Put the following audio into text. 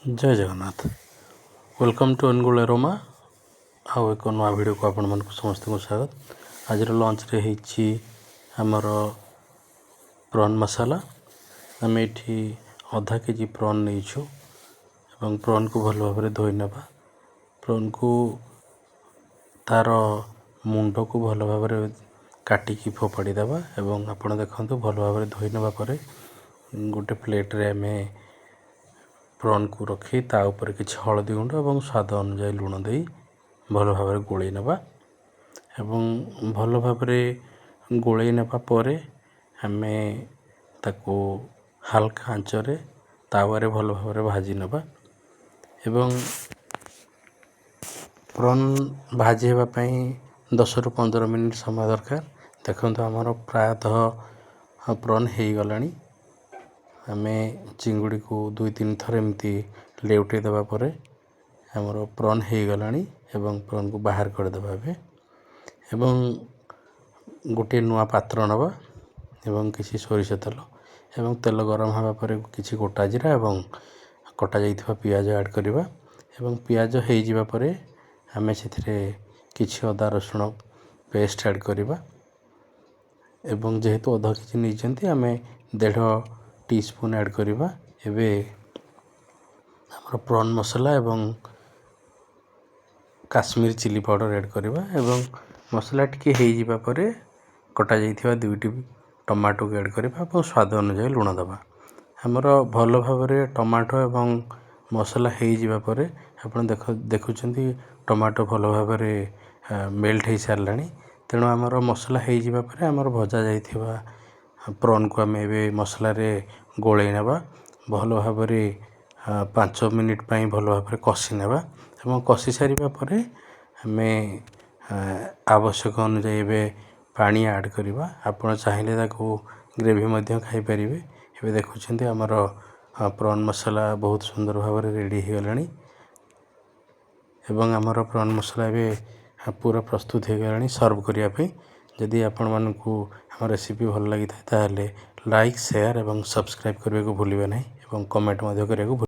जय Jagannath welcome to Angul aroma आउ एक नुआ वीडियो को आपण मानक समस्त को स्वागत। आज लंच रे हेची हमर प्रॉन मसाला। आम ये आधा केजी प्रॉन नहीं छु एवं प्रॉन को भल भाव धोई नबा। प्रॉन को तार मुंड को भल भाव काटिकी फोपाड़ी देबा एवं आपण देखंतु भल भाव धोई नबा परे गोटे प्लेट रे हमें प्रॉन को रखी ता ऊपर किछि हळदी गुंड और स्वाद अनुसार लुण दे भल भाव गोले नबा एवं भल भाव गोले नबा परे हमें ताको हल्का आंच रे तावारे भल भाव भाजी नबा एवं प्रॉन भाजी हेबा पई 10 रु 15 मिनिट समय दरकार। देखंतु हमर प्रायतः प्रॉन हे गलानी। आमे चिंगुड़ी को 2-3 थर एमती लेउटे देबा परे हमर प्रॉन हे गलानी एवं प्रॉन को बाहर कर देबा एवं गोटे नुआ पात्र नबा एवं किसी सोरिष तेल एवं तेल गरम हवा परे किसी गोटा जीरा एवं कटा जाइथिबा पियाज ऐड करबा एवं पियाज हे जिबा परे हमें सेथिरे किसी अदा रसुण पेस्ट ऐड करबा एवं जेहेतु अधा किछि नै जंती हमें 1.5 टीस्पून ऐड करबा। एबे हमर प्रॉन मसाला एवं काश्मीर चिली पाउडर ऐड करबा एवं मसाला टिके हे जिबा परे कटा जाइथिबा 2टी टमाटो ऐड करबा और स्वाद अनुसार लुण दबा। हमर भल भाव टमाटो एवं मसाला हे जिबा परे आपण देखुचंती टमाटो भल भाव मेल्ट हो सारानी। तेणु आमर मसला हो जावा पर आमर भजा जाइथिबा प्रॉन को आम ए मसला गोले नबा भल भाव 5 मिनिट भल भाव कषि नबा एवं कषि सारिबा परे हमें आवश्यक अनुसार एबे पानी ऐड करबा। आपण चाहिले ताको ग्रेवी मध्य खाई परिबे। एबे देखुचंती आमर प्रॉन मसाला बहुत सुंदर भाव रेडी हो गलानी एवं आमर प्रॉन मसाला भी पूरा प्रस्तुत हो गलानी सर्व करिया पे। जदि आपण मानकु हम रेसिपी भल लगी था ताले लाइक शेयर एवं सब्सक्राइब करबे को भूलिबे नहीं एवं कमेंट मध्य करबे को